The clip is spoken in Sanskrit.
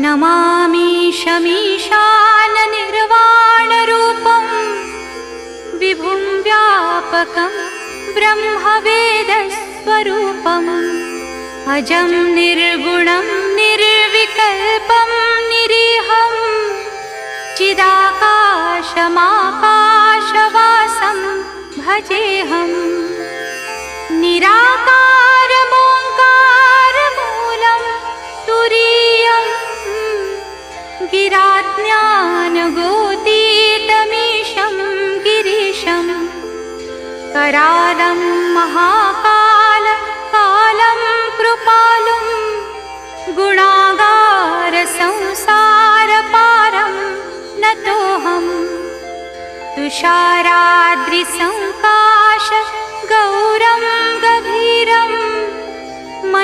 नमामि शमीशाननिर्वाणरूपं विभुं व्यापकं ब्रह्मवेदस्वरूपम् अजं निर्गुणं निर्विकल्पं निरीहं चिदाकाशमाकाशवासं भजेऽहम् निराकारमोङ्कारमूलं तुरीयं गिराज्ञानगोतीतमीशं गिरीशं करालं महाकालं कृपालुं गुणागारसंसारपारं नतोऽहम् तुषाराद्रिसङ्काश गौरं